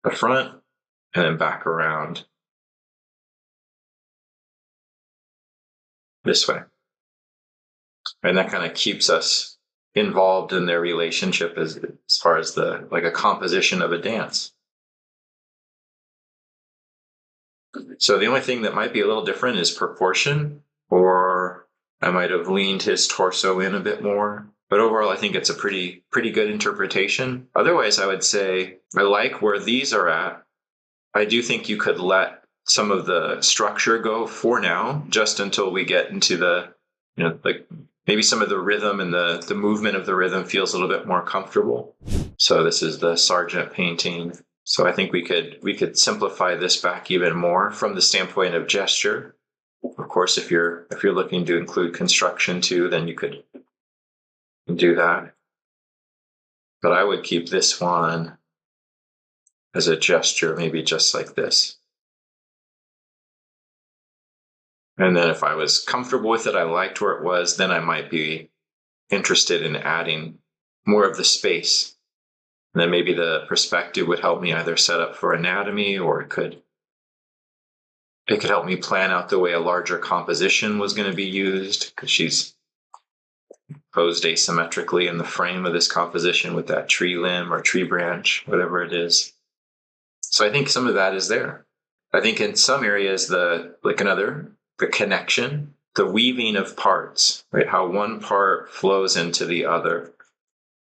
the front, and then back around this way. And that kind of keeps us involved in their relationship as far as the like a composition of a dance. So the only thing that might be a little different is proportion, or I might have leaned his torso in a bit more. But overall, I think it's a pretty good interpretation. Otherwise, I would say I like where these are at. I do think you could let some of the structure go for now, just until we get into the, like maybe some of the rhythm and the movement of the rhythm feels a little bit more comfortable. So this is the Sargent painting. So I think we could simplify this back even more from the standpoint of gesture. Of course, if you're looking to include construction too, then you could do that. But I would keep this one as a gesture, maybe just like this. And then if I was comfortable with it, I liked where it was, then I might be interested in adding more of the space. And then maybe the perspective would help me either set up for anatomy, or it could help me plan out the way a larger composition was going to be used, because she's posed asymmetrically in the frame of this composition with that tree limb or tree branch, whatever it is. So I think some of that is there. I think in some areas, the connection, the weaving of parts, right? How one part flows into the other.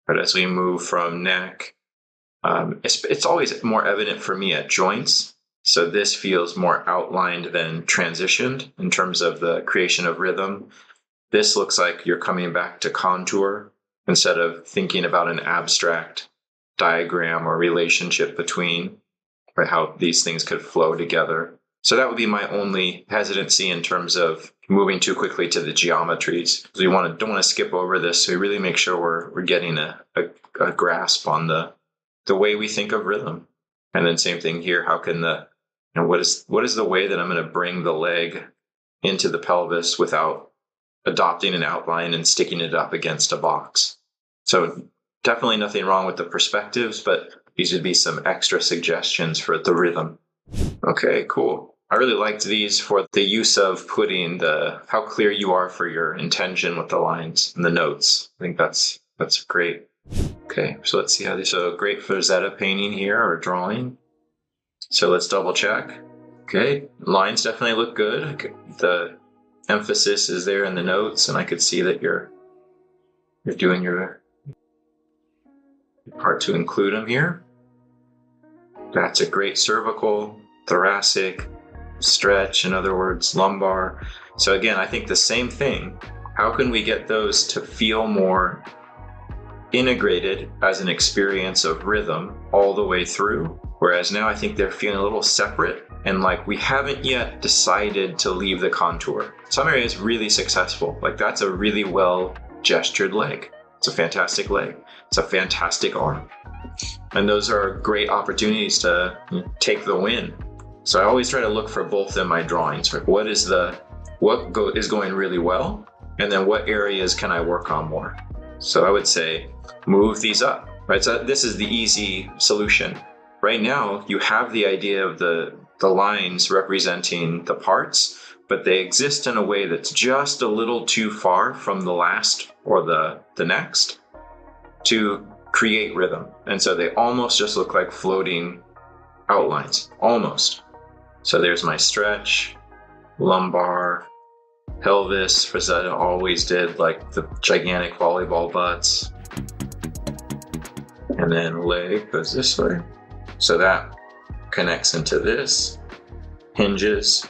But as we move from neck, it's always more evident for me at joints. So this feels more outlined than transitioned in terms of the creation of rhythm. This looks like you're coming back to contour instead of thinking about an abstract diagram or relationship between, right, how these things could flow together. So that would be my only hesitancy in terms of moving too quickly to the geometries. So don't want to skip over this. So we really make sure we're getting a grasp on the way we think of rhythm. And then same thing here. How can what is the way that I'm going to bring the leg into the pelvis without adopting an outline and sticking it up against a box? So definitely nothing wrong with the perspectives, but these would be some extra suggestions for the rhythm. Okay, cool. I really liked these for the use of putting how clear you are for your intention with the lines and the notes. I think that's great. Okay, so let's see how these are great for Zeta painting here or drawing. So let's double check. Okay, lines definitely look good. Okay. The emphasis is there in the notes, and I could see that you're doing your part to include them here. That's a great cervical, thoracic, stretch, in other words, lumbar. So again, I think the same thing. How can we get those to feel more integrated as an experience of rhythm all the way through? Whereas now I think they're feeling a little separate, and like we haven't yet decided to leave the contour. Some areas really successful. Like that's a really well gestured leg. It's a fantastic leg. It's a fantastic arm. And those are great opportunities to take the win. So I always try to look for both in my drawings. Right? What is going really well, and then what areas can I work on more? So I would say move these up. Right? So this is the easy solution. Right now, you have the idea of the lines representing the parts, but they exist in a way that's just a little too far from the last or the next to create rhythm. And so they almost just look like floating outlines, almost. So there's my stretch, lumbar, pelvis. Rosetta always did like the gigantic volleyball butts. And then leg goes this way. So that connects into this, hinges.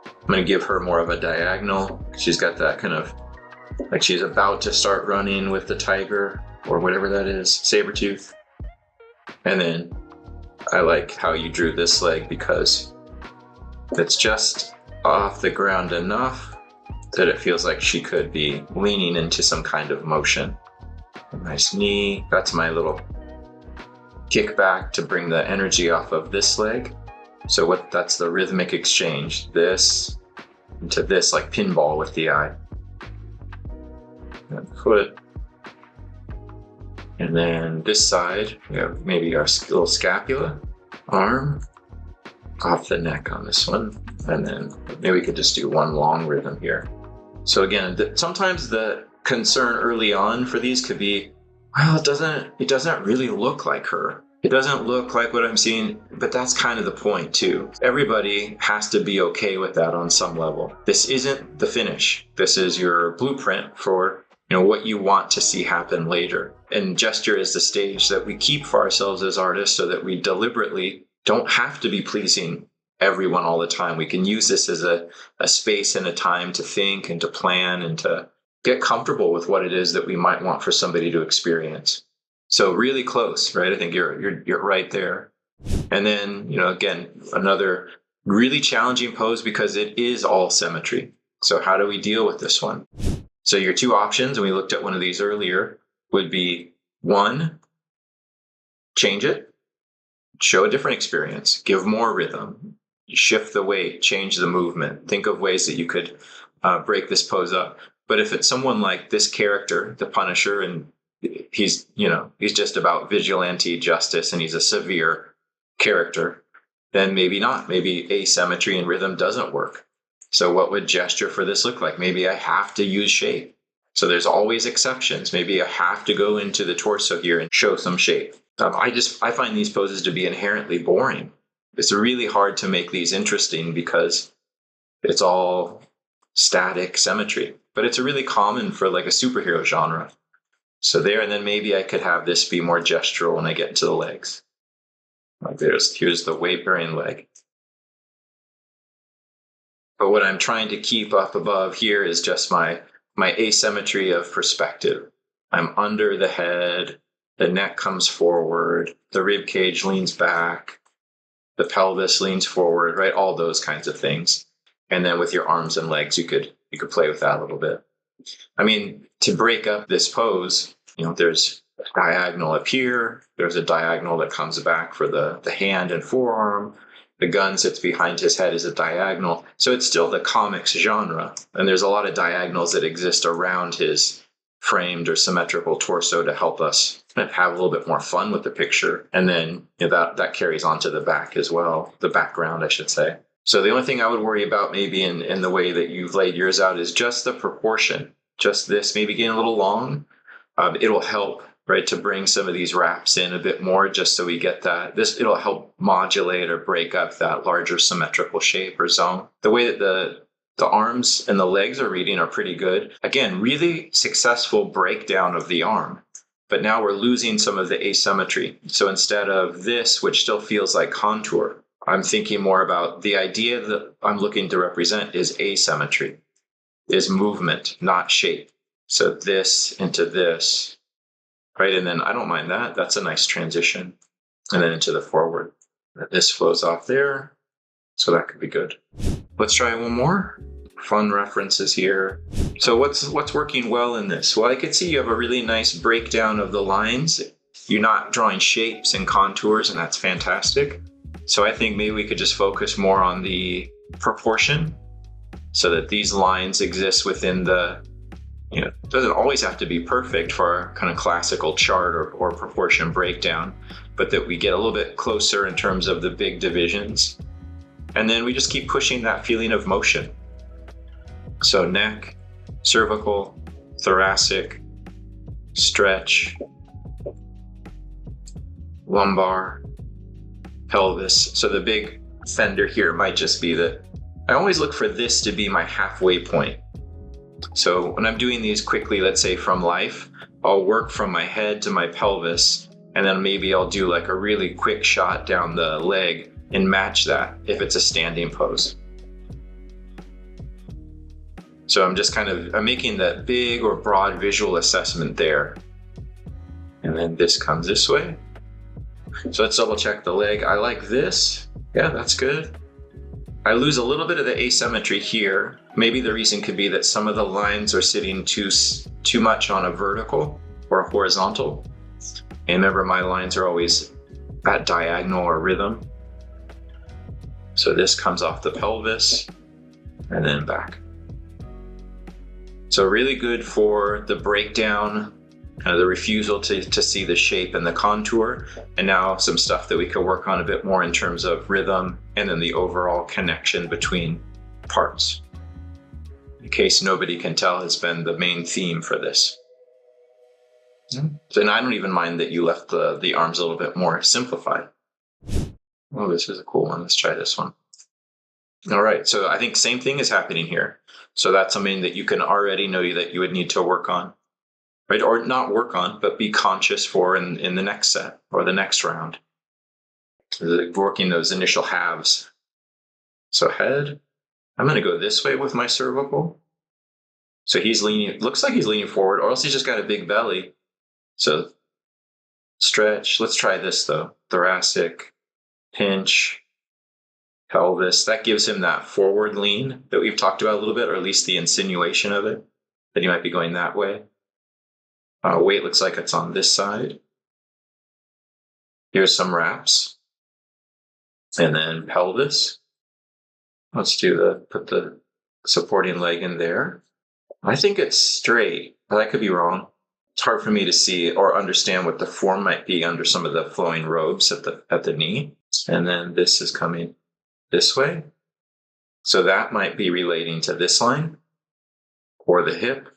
I'm going to give her more of a diagonal. She's got that kind of, like she's about to start running with the tiger or whatever that is, saber tooth. And then I like how you drew this leg because it's just off the ground enough that it feels like she could be leaning into some kind of motion. A nice knee. That's my little kick back to bring the energy off of this leg. So that's the rhythmic exchange. This into this, like pinball with the eye. And foot. And then this side, we have maybe our little scapula, arm, off the neck on this one. And then maybe we could just do one long rhythm here. So again, sometimes the concern early on for these could be, well, it doesn't really look like her. It doesn't look like what I'm seeing, but that's kind of the point too. Everybody has to be okay with that on some level. This isn't the finish. This is your blueprint for what you want to see happen later. And gesture is the stage that we keep for ourselves as artists so that we deliberately don't have to be pleasing everyone all the time. We can use this as a space and a time to think and to plan and to get comfortable with what it is that we might want for somebody to experience. So really close, right? I think you're right there. And then, again, another really challenging pose because it is all symmetry. So how do we deal with this one? So your two options, and we looked at one of these earlier, would be one, change it, show a different experience, give more rhythm, shift the weight, change the movement. Think of ways that you could break this pose up. But if it's someone like this character, the Punisher, and he's just about vigilante justice and he's a severe character, then maybe not. Maybe asymmetry and rhythm doesn't work. So what would gesture for this look like? Maybe I have to use shape. So there's always exceptions. Maybe I have to go into the torso here and show some shape. I find these poses to be inherently boring. It's really hard to make these interesting because it's all static symmetry. But it's really common for like a superhero genre. So there, and then maybe I could have this be more gestural when I get into the legs. Like here's the weight-bearing leg. But what I'm trying to keep up above here is just my asymmetry of perspective. I'm under the head, the neck comes forward, the rib cage leans back, the pelvis leans forward, right? All those kinds of things. And then with your arms and legs, you could play with that a little bit. I mean, to break up this pose, there's a diagonal up here. There's a diagonal that comes back for the hand and forearm. The gun sits behind his head as a diagonal. So it's still the comics genre. And there's a lot of diagonals that exist around his framed or symmetrical torso to help us have a little bit more fun with the picture. And then that carries on to the back as well, the background, I should say. So the only thing I would worry about maybe in the way that you've laid yours out is just the proportion. Just this maybe getting a little long. It'll help, right, to bring some of these wraps in a bit more just so we get that. It'll help modulate or break up that larger symmetrical shape or zone. The way that the arms and the legs are reading are pretty good. Again, really successful breakdown of the arm. But now we're losing some of the asymmetry. So instead of this, which still feels like contour, I'm thinking more about the idea that I'm looking to represent is asymmetry, is movement, not shape. So this into this, right? And then I don't mind that. That's a nice transition. And then into the forward. This flows off there. So that could be good. Let's try one more. Fun references here. So what's working well in this? Well, I could see you have a really nice breakdown of the lines. You're not drawing shapes and contours, and that's fantastic. So I think maybe we could just focus more on the proportion so that these lines exist within the, it doesn't always have to be perfect for our kind of classical chart or proportion breakdown, but that we get a little bit closer in terms of the big divisions. And then we just keep pushing that feeling of motion. So neck, cervical, thoracic, stretch, lumbar, pelvis. So the big fender here might just be that I always look for this to be my halfway point. So when I'm doing these quickly, let's say from life, I'll work from my head to my pelvis, and then maybe I'll do like a really quick shot down the leg and match that if it's a standing pose. So I'm making that big or broad visual assessment there. And then this comes this way. So let's double check the leg. I like this. Yeah, that's good. I lose a little bit of the asymmetry here. Maybe the reason could be that some of the lines are sitting too much on a vertical or a horizontal. And remember, my lines are always at diagonal or rhythm. So this comes off the pelvis and then back. So really good for the breakdown kind of the refusal to see the shape and the contour, and now some stuff that we could work on a bit more in terms of rhythm and then the overall connection between parts. In case nobody can tell, has been the main theme for this. And I don't even mind that you left the arms a little bit more simplified. Oh, this is a cool one. Let's try this one. All right, so I think same thing is happening here. So that's something that you can already know that you would need to work on, right? Or not work on, but be conscious for in the next set or the next round. Working those initial halves. So head, I'm going to go this way with my cervical. So he's leaning, looks like he's leaning forward, or else he's just got a big belly. So stretch. Let's try this though. Thoracic, pinch, pelvis. That gives him that forward lean that we've talked about a little bit, or at least the insinuation of it, that he might be going that way. Weight looks like it's on this side. Here's some wraps. And then pelvis. Let's put the supporting leg in there. I think it's straight, but I could be wrong. It's hard for me to see or understand what the form might be under some of the flowing robes at the knee. And then this is coming this way. So that might be relating to this line or the hip.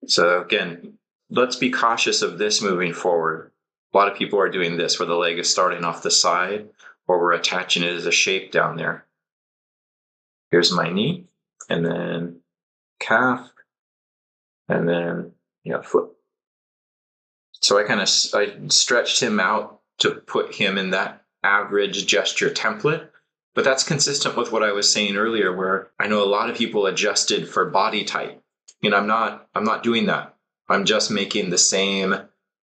So again, let's be cautious of this moving forward. A lot of people are doing this where the leg is starting off the side, or we're attaching it as a shape down there. Here's my knee, and then calf, and then foot. So I stretched him out to put him in that average gesture template, but that's consistent with what I was saying earlier, where I know a lot of people adjusted for body type. I'm not doing that. I'm just making the same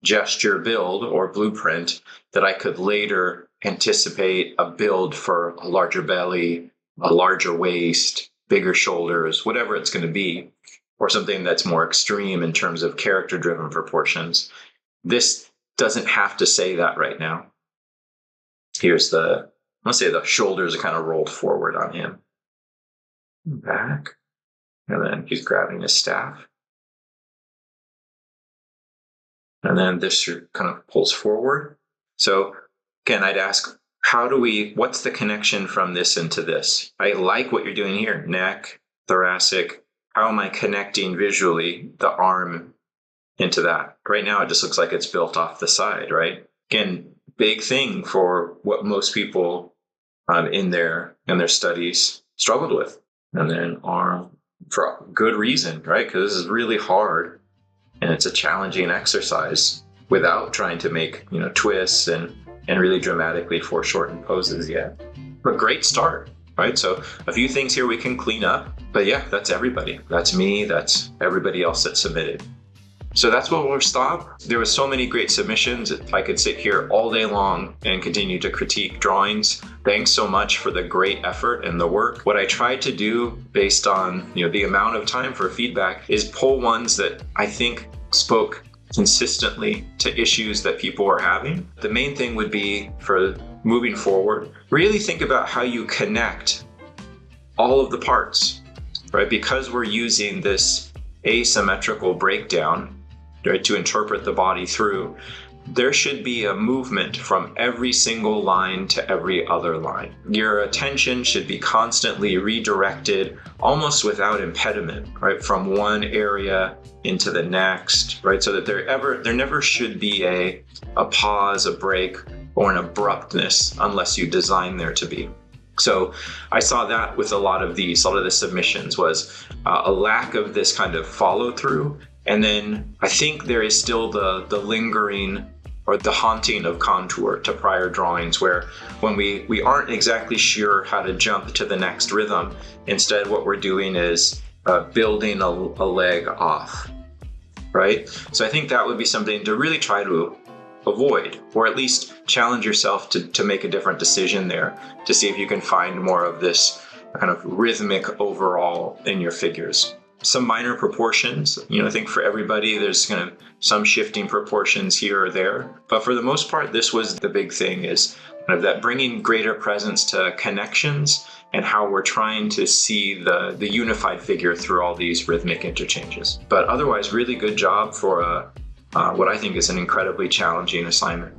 gesture build or blueprint that I could later anticipate a build for a larger belly, a larger waist, bigger shoulders, whatever it's going to be, or something that's more extreme in terms of character-driven proportions. This doesn't have to say that right now. Here's let's say the shoulders are kind of rolled forward on him. Back. And then he's grabbing his staff. And then this kind of pulls forward. So again, I'd ask, what's the connection from this into this? I like what you're doing here. Neck, thoracic. How am I connecting visually the arm into that? Right now, it just looks like it's built off the side, right? Again, big thing for what most people in their studies struggled with. And then arm, for good reason, right? Because this is really hard and it's a challenging exercise without trying to make twists and really dramatically foreshortened poses yet. But great start, right? So a few things here we can clean up, but yeah, that's everybody. That's me, that's everybody else that submitted. So that's where we'll stop. There were so many great submissions. I could sit here all day long and continue to critique drawings. Thanks so much for the great effort and the work. What I tried to do based on the amount of time for feedback is pull ones that I think spoke consistently to issues that people are having. The main thing would be, for moving forward, really think about how you connect all of the parts, right? Because we're using this asymmetrical breakdown, right, to interpret the body through, there should be a movement from every single line to every other line. Your attention should be constantly redirected, almost without impediment, right, from one area into the next, right? So that there never should be a pause, a break, or an abruptness unless you design there to be. So I saw that with a lot of the submissions was a lack of this kind of follow through. And then I think there is still the lingering or the haunting of contour to prior drawings, where when we aren't exactly sure how to jump to the next rhythm, instead what we're doing is building a leg off, right? So I think that would be something to really try to avoid, or at least challenge yourself to make a different decision there, to see if you can find more of this kind of rhythmic overall in your figures. Some minor proportions, I think for everybody there's kind of some shifting proportions here or there, but for the most part this was the big thing, is kind of that bringing greater presence to connections and how we're trying to see the unified figure through all these rhythmic interchanges. But otherwise, really good job for what I think is an incredibly challenging assignment.